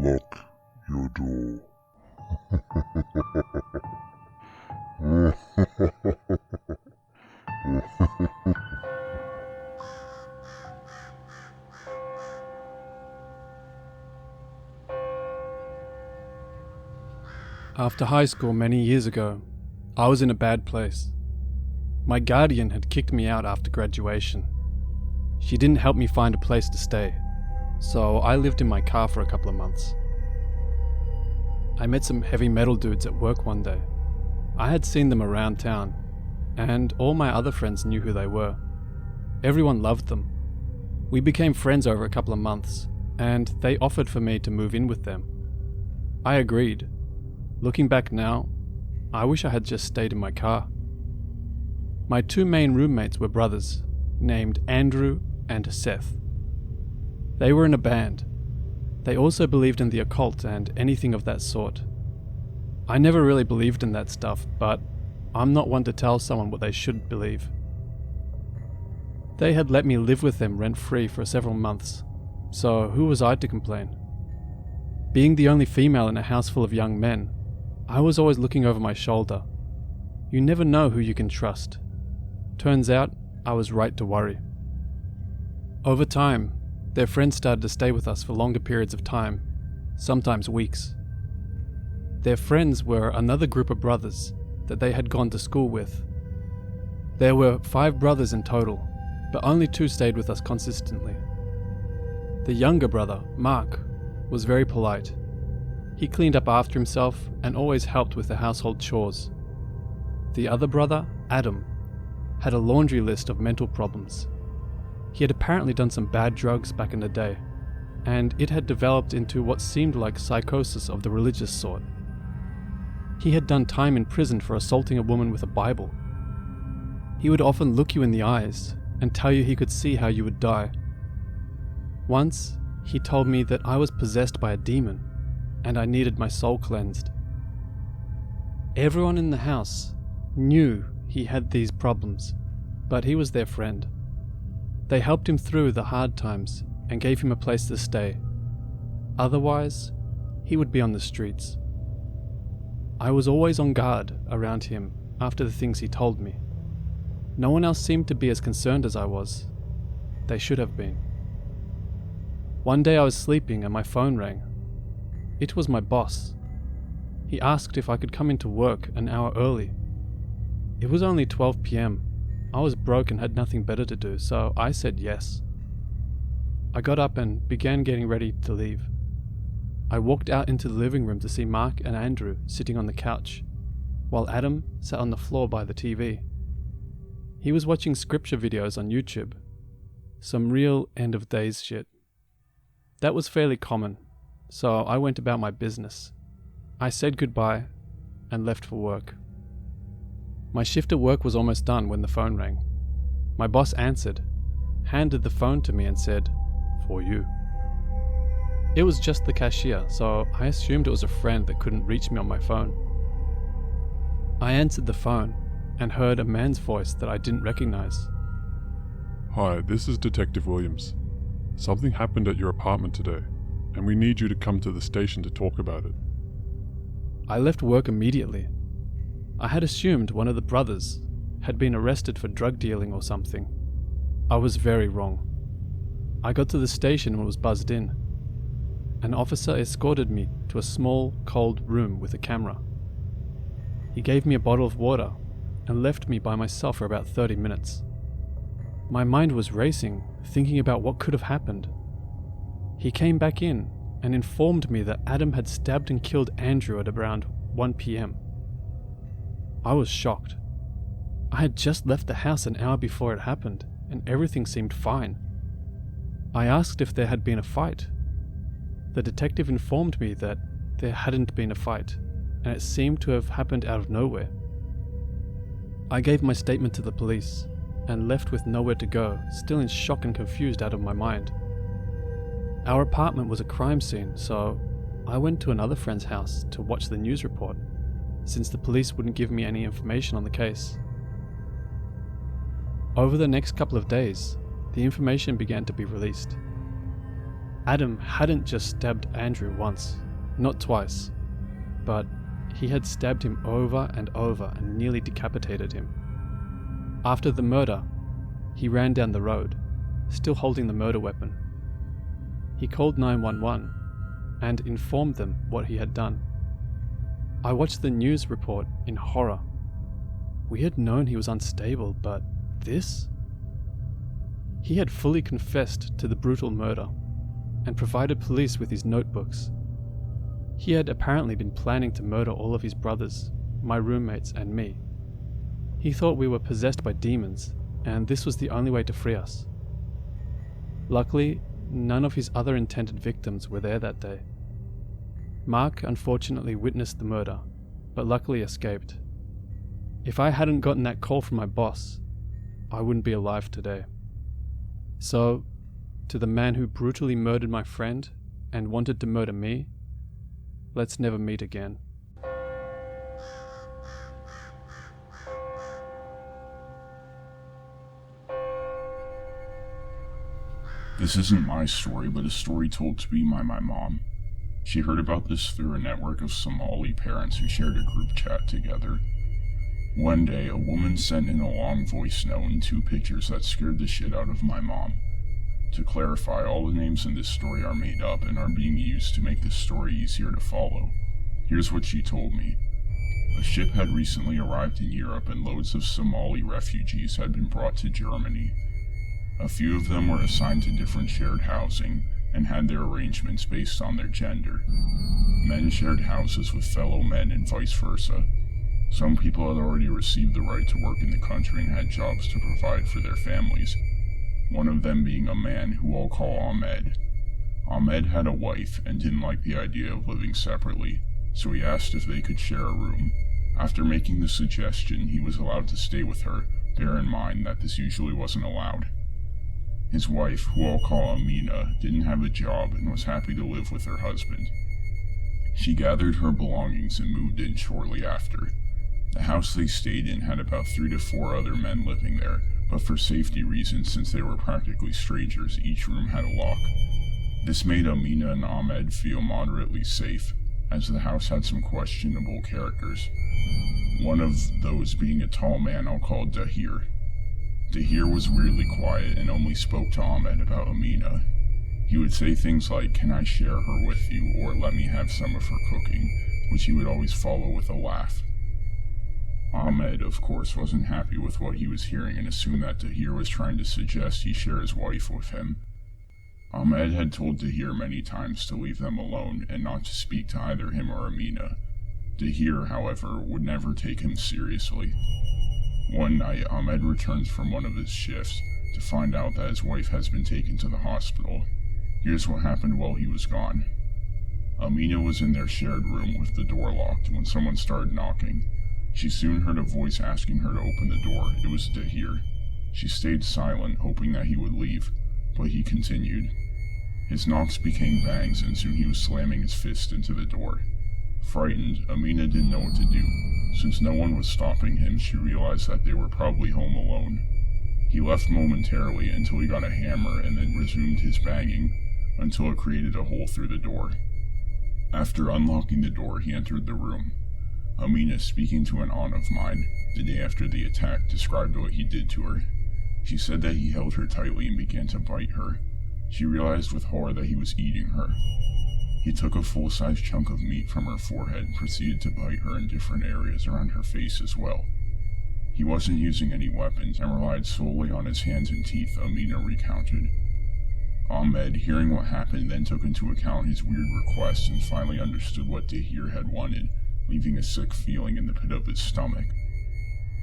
Unlock your door. After high school many years ago, I was in a bad place. My guardian had kicked me out after graduation. She didn't help me find a place to stay, so I lived in my car for a couple of months. I met some heavy metal dudes at work one day. I had seen them around town, and all my other friends knew who they were. Everyone loved them. We became friends over a couple of months, and they offered for me to move in with them. I agreed. Looking back now, I wish I had just stayed in my car. My two main roommates were brothers, named Andrew and Seth. They were in a band. They also believed in the occult and anything of that sort. I never really believed in that stuff, but I'm not one to tell someone what they should believe. They had let me live with them rent-free for several months, so who was I to complain? Being the only female in a house full of young men, I was always looking over my shoulder. You never know who you can trust. Turns out, I was right to worry. Over time, their friends started to stay with us for longer periods of time, sometimes weeks. Their friends were another group of brothers that they had gone to school with. There were 5 brothers in total, but only 2 stayed with us consistently. The younger brother, Mark, was very polite. He cleaned up after himself and always helped with the household chores. The other brother, Adam, had a laundry list of mental problems. He had apparently done some bad drugs back in the day, and it had developed into what seemed like psychosis of the religious sort. He had done time in prison for assaulting a woman with a Bible. He would often look you in the eyes and tell you he could see how you would die. Once, he told me that I was possessed by a demon, and I needed my soul cleansed. Everyone in the house knew he had these problems, but he was their friend. They helped him through the hard times and gave him a place to stay. Otherwise, he would be on the streets. I was always on guard around him after the things he told me. No one else seemed to be as concerned as I was. They should have been. One day I was sleeping and my phone rang. It was my boss. He asked if I could come into work an hour early. It was only 12 p.m. I was broke and had nothing better to do, so I said yes. I got up and began getting ready to leave. I walked out into the living room to see Mark and Andrew sitting on the couch, while Adam sat on the floor by the TV. He was watching scripture videos on YouTube. Some real end-of-days shit. That was fairly common, so I went about my business. I said goodbye and left for work. My shift at work was almost done when the phone rang. My boss answered, handed the phone to me and said, "For you." It was just the cashier, so I assumed it was a friend that couldn't reach me on my phone. I answered the phone and heard a man's voice that I didn't recognize. Hi, this is Detective Williams. Something happened at your apartment today, and we need you to come to the station to talk about it. I left work immediately. I had assumed one of the brothers had been arrested for drug dealing or something. I was very wrong. I got to the station and was buzzed in. An officer escorted me to a small, cold room with a camera. He gave me a bottle of water and left me by myself for about 30 minutes. My mind was racing, thinking about what could have happened. He came back in and informed me that Adam had stabbed and killed Andrew at around 1 p.m. I was shocked. I had just left the house an hour before it happened, and everything seemed fine. I asked if there had been a fight. The detective informed me that there hadn't been a fight, and it seemed to have happened out of nowhere. I gave my statement to the police, and left with nowhere to go, still in shock and confused out of my mind. Our apartment was a crime scene, so I went to another friend's house to watch the news report, since the police wouldn't give me any information on the case. Over the next couple of days, the information began to be released. Adam hadn't just stabbed Andrew once, not twice, but he had stabbed him over and over and nearly decapitated him. After the murder, he ran down the road, still holding the murder weapon. He called 911 and informed them what he had done. I watched the news report in horror. We had known he was unstable, but this? He had fully confessed to the brutal murder and provided police with his notebooks. He had apparently been planning to murder all of his brothers, my roommates, and me. He thought we were possessed by demons, and this was the only way to free us. Luckily, none of his other intended victims were there that day. Mark unfortunately witnessed the murder, but luckily escaped. If I hadn't gotten that call from my boss, I wouldn't be alive today. So, to the man who brutally murdered my friend and wanted to murder me, let's never meet again. This isn't my story, but a story told to me by my mom. She heard about this through a network of Somali parents who shared a group chat together. One day, a woman sent in a long voice note and 2 pictures that scared the shit out of my mom. To clarify, all the names in this story are made up and are being used to make this story easier to follow. Here's what she told me. A ship had recently arrived in Europe and loads of Somali refugees had been brought to Germany. A few of them were assigned to different shared housing and had their arrangements based on their gender. Men shared houses with fellow men and vice versa. Some people had already received the right to work in the country and had jobs to provide for their families, one of them being a man who I'll call Ahmed. Ahmed had a wife and didn't like the idea of living separately, so he asked if they could share a room. After making the suggestion, he was allowed to stay with her. Bear in mind that this usually wasn't allowed. His wife, who I'll call Amina, didn't have a job and was happy to live with her husband. She gathered her belongings and moved in shortly after. The house they stayed in had about 3 to 4 other men living there, but for safety reasons, since they were practically strangers, each room had a lock. This made Amina and Ahmed feel moderately safe, as the house had some questionable characters. One of those being a tall man I'll call Dahir. Dahir was weirdly quiet and only spoke to Ahmed about Amina. He would say things like, "Can I share her with you?" or "Let me have some of her cooking," which he would always follow with a laugh. Ahmed, of course, wasn't happy with what he was hearing and assumed that Dahir was trying to suggest he share his wife with him. Ahmed had told Dahir many times to leave them alone and not to speak to either him or Amina. Dahir, however, would never take him seriously. One night, Ahmed returns from one of his shifts to find out that his wife has been taken to the hospital. Here's what happened while he was gone. Amina was in their shared room with the door locked when someone started knocking. She soon heard a voice asking her to open the door. It was Dahir. She stayed silent, hoping that he would leave, but he continued. His knocks became bangs, and soon he was slamming his fist into the door. Frightened, Amina didn't know what to do. Since no one was stopping him, she realized that they were probably home alone. He left momentarily until he got a hammer and then resumed his banging until it created a hole through the door. After unlocking the door, he entered the room. Amina, speaking to an aunt of mine the day after the attack, described what he did to her. She said that he held her tightly and began to bite her. She realized with horror that he was eating her. He took a full-size chunk of meat from her forehead and proceeded to bite her in different areas around her face as well. He wasn't using any weapons and relied solely on his hands and teeth, Amina recounted. Ahmed, hearing what happened, then took into account his weird requests and finally understood what Dahir had wanted, leaving a sick feeling in the pit of his stomach.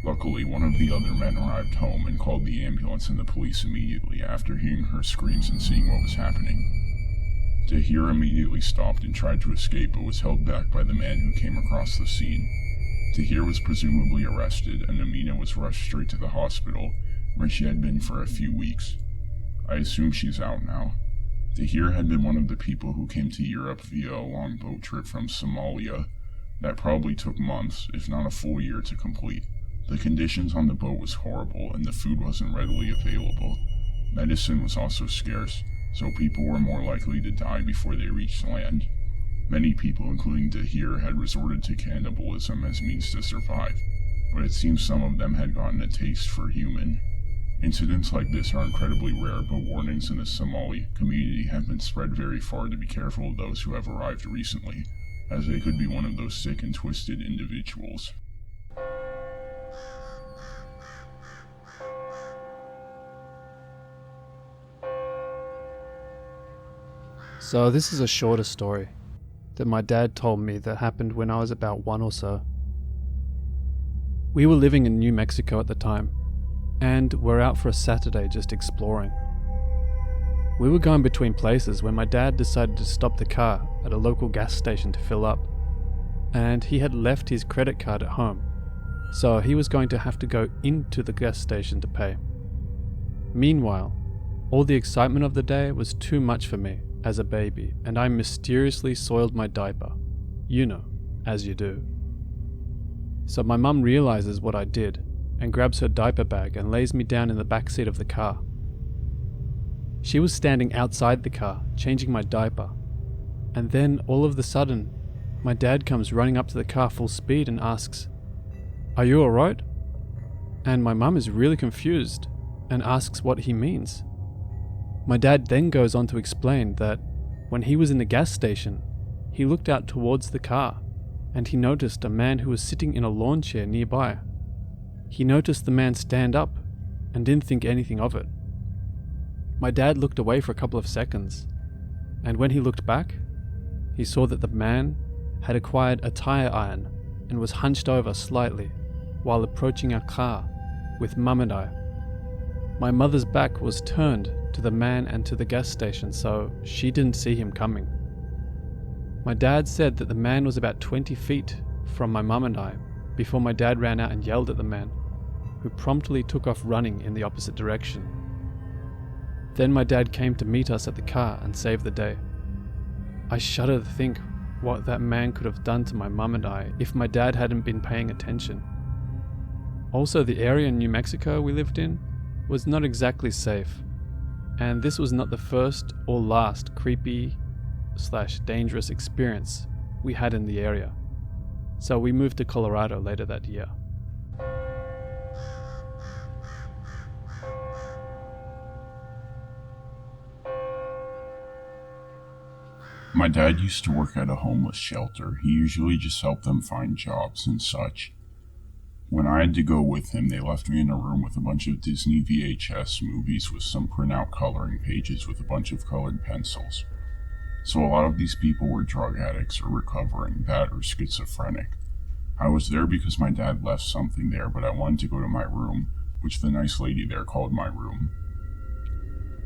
Luckily, one of the other men arrived home and called the ambulance and the police immediately after hearing her screams and seeing what was happening. Dahir immediately stopped and tried to escape, but was held back by the man who came across the scene. Dahir was presumably arrested, and Amina was rushed straight to the hospital, where she had been for a few weeks. I assume she's out now. Dahir had been one of the people who came to Europe via a long boat trip from Somalia that probably took months, if not a full year, to complete. The conditions on the boat was horrible, and the food wasn't readily available. Medicine was also scarce, so people were more likely to die before they reached land. Many people, including Dahir, had resorted to cannibalism as means to survive, but it seems some of them had gotten a taste for human. Incidents like this are incredibly rare, but warnings in the Somali community have been spread very far to be careful of those who have arrived recently, as they could be one of those sick and twisted individuals. So this is a shorter story that my dad told me that happened when I was about 1 or so. We were living in New Mexico at the time, and we're out for a Saturday just exploring. We were going between places when my dad decided to stop the car at a local gas station to fill up, and he had left his credit card at home, so he was going to have to go into the gas station to pay. Meanwhile, all the excitement of the day was too much for me as a baby, and I mysteriously soiled my diaper. You know, as you do. So my mum realizes what I did and grabs her diaper bag and lays me down in the back seat of the car. She was standing outside the car, changing my diaper, and then all of a sudden, my dad comes running up to the car full speed and asks, "Are you alright?" And my mum is really confused and asks what he means. My dad then goes on to explain that when he was in the gas station, he looked out towards the car and he noticed a man who was sitting in a lawn chair nearby. He noticed the man stand up and didn't think anything of it. My dad looked away for a couple of seconds, and when he looked back, he saw that the man had acquired a tire iron and was hunched over slightly while approaching our car with Mum and I. My mother's back was turned to the man and to the gas station, so she didn't see him coming. My dad said that the man was about 20 feet from my mum and I before my dad ran out and yelled at the man, who promptly took off running in the opposite direction. Then my dad came to meet us at the car and save the day. I shudder to think what that man could have done to my mum and I if my dad hadn't been paying attention. Also, the area in New Mexico we lived in was not exactly safe, and this was not the first or last creepy/dangerous experience we had in the area. So we moved to Colorado later that year. My dad used to work at a homeless shelter. He usually just helped them find jobs and such. When I had to go with him, they left me in a room with a bunch of Disney VHS movies with some printout coloring pages with a bunch of colored pencils. So a lot of these people were drug addicts or recovering, that or schizophrenic. I was there because my dad left something there, but I wanted to go to my room, which the nice lady there called my room.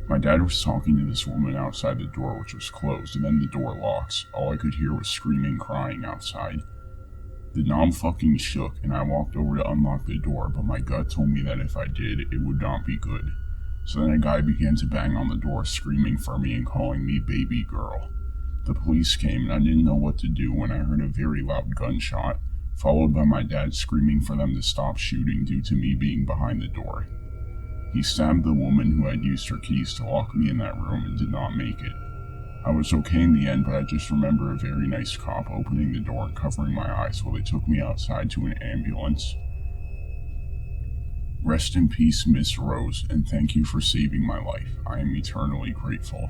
My dad was talking to this woman outside the door, which was closed, and then the door locks. All I could hear was screaming, crying outside. The knob fucking shook, and I walked over to unlock the door, but my gut told me that if I did, it would not be good. So then a guy began to bang on the door, screaming for me and calling me baby girl. The police came, and I didn't know what to do when I heard a very loud gunshot, followed by my dad screaming for them to stop shooting due to me being behind the door. He stabbed the woman who had used her keys to lock me in that room and did not make it. I was okay in the end, but I just remember a very nice cop opening the door and covering my eyes while they took me outside to an ambulance. Rest in peace, Miss Rose, and thank you for saving my life. I am eternally grateful.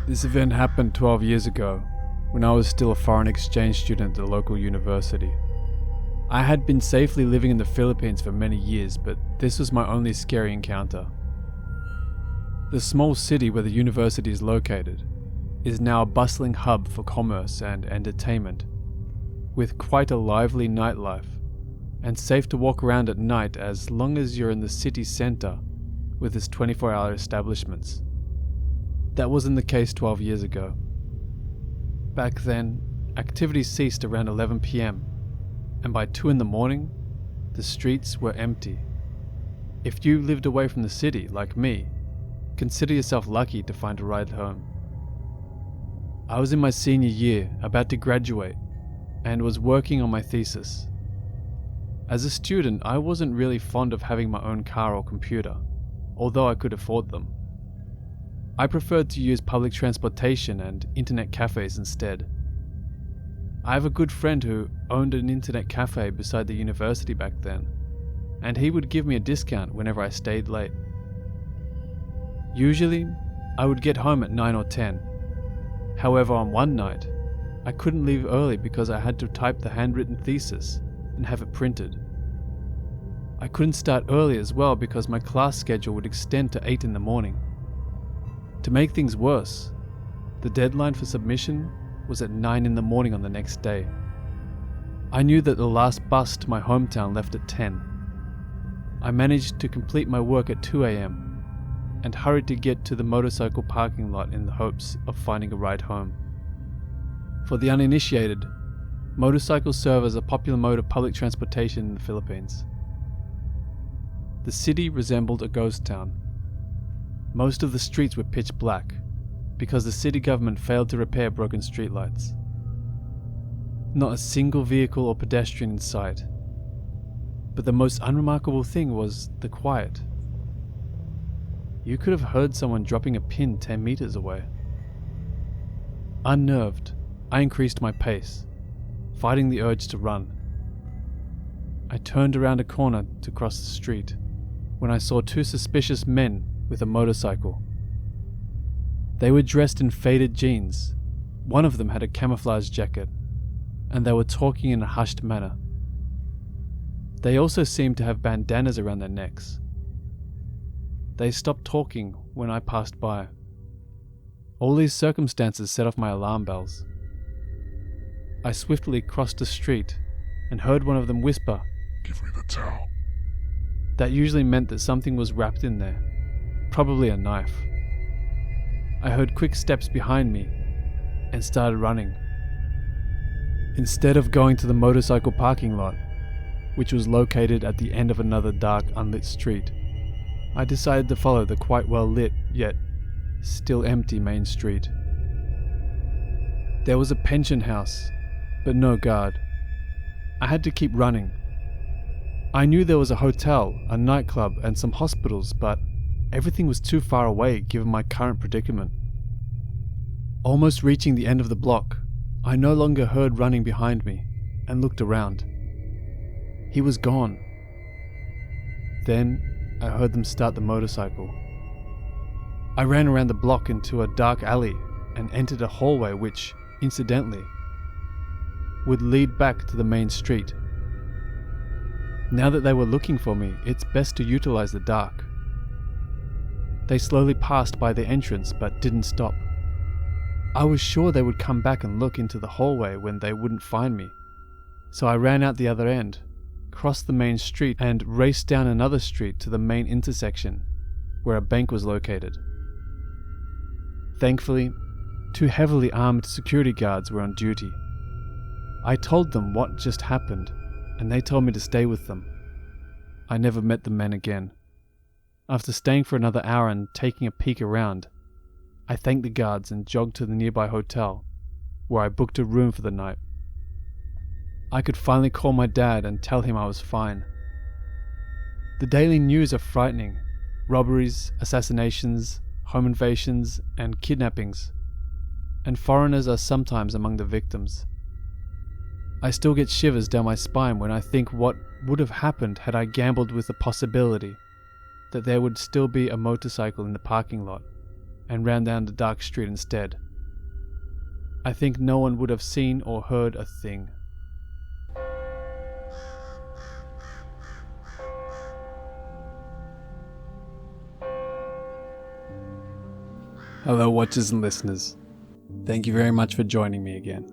This event happened 12 years ago, when I was still a foreign exchange student at the local university. I had been safely living in the Philippines for many years, but this was my only scary encounter. The small city where the university is located is now a bustling hub for commerce and entertainment, with quite a lively nightlife, and safe to walk around at night as long as you're in the city centre with its 24-hour establishments. That wasn't the case 12 years ago. Back then, activity ceased around 11 p.m, and by 2 in the morning, the streets were empty. If you lived away from the city, like me, consider yourself lucky to find a ride home. I was in my senior year, about to graduate, and was working on my thesis. As a student, I wasn't really fond of having my own car or computer, although I could afford them. I preferred to use public transportation and internet cafes instead. I have a good friend who owned an internet cafe beside the university back then, and he would give me a discount whenever I stayed late. Usually, I would get home at 9 or 10. However, on one night, I couldn't leave early because I had to type the handwritten thesis and have it printed. I couldn't start early as well because my class schedule would extend to 8 in the morning. To make things worse, the deadline for submission was at 9 in the morning on the next day. I knew that the last bus to my hometown left at 10. I managed to complete my work at 2 a.m. and hurried to get to the motorcycle parking lot in the hopes of finding a ride home. For the uninitiated, motorcycles serve as a popular mode of public transportation in the Philippines. The city resembled a ghost town. Most of the streets were pitch black because the city government failed to repair broken streetlights. Not a single vehicle or pedestrian in sight. But the most unremarkable thing was the quiet. You could have heard someone dropping a pin 10 meters away. Unnerved, I increased my pace, fighting the urge to run. I turned around a corner to cross the street when I saw two suspicious men with a motorcycle. They were dressed in faded jeans. One of them had a camouflage jacket, and they were talking in a hushed manner. They also seemed to have bandanas around their necks. They stopped talking when I passed by. All these circumstances set off my alarm bells. I swiftly crossed the street and heard one of them whisper, "Give me the towel." That usually meant that something was wrapped in there, probably a knife. I heard quick steps behind me and started running. Instead of going to the motorcycle parking lot, which was located at the end of another dark, unlit street, I decided to follow the quite well lit, yet still empty main street. There was a pension house, but no guard. I had to keep running. I knew there was a hotel, a nightclub, and some hospitals, but everything was too far away given my current predicament. Almost reaching the end of the block, I no longer heard running behind me and looked around. He was gone. Then I heard them start the motorcycle. I ran around the block into a dark alley and entered a hallway which, incidentally, would lead back to the main street. Now that they were looking for me, it's best to utilize the dark. They slowly passed by the entrance but didn't stop. I was sure they would come back and look into the hallway when they wouldn't find me, so I ran out the other end, crossed the main street, and raced down another street to the main intersection, where a bank was located. Thankfully, two heavily armed security guards were on duty. I told them what just happened, and they told me to stay with them. I never met the men again. After staying for another hour and taking a peek around, I thanked the guards and jogged to the nearby hotel, where I booked a room for the night. I could finally call my dad and tell him I was fine. The daily news are frightening. Robberies, assassinations, home invasions, and kidnappings. And foreigners are sometimes among the victims. I still get shivers down my spine when I think what would have happened had I gambled with the possibility that there would still be a motorcycle in the parking lot and ran down the dark street instead. I think no one would have seen or heard a thing. Hello watchers and listeners. Thank you very much for joining me again.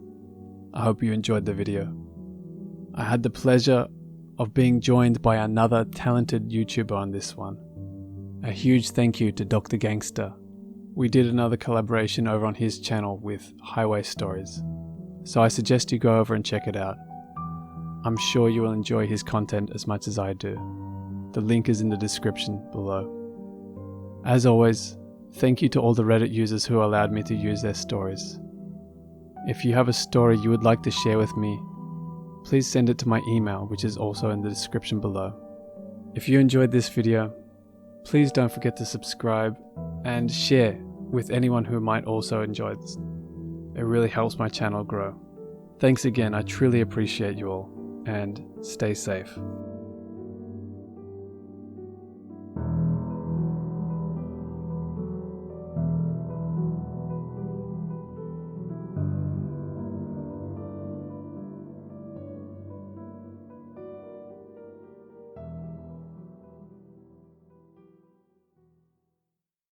I hope you enjoyed the video. I had the pleasure of being joined by another talented YouTuber on this one. A huge thank you to Dr Gangster. We did another collaboration over on his channel with Highway Stories, so I suggest you go over and check it out. I'm sure you will enjoy his content as much as I do. The link is in the description below. As always, thank you to all the Reddit users who allowed me to use their stories. If you have a story you would like to share with me, please send it to my email, which is also in the description below. If you enjoyed this video, please don't forget to subscribe and share with anyone who might also enjoy this. It really helps my channel grow. Thanks again, I truly appreciate you all, and stay safe.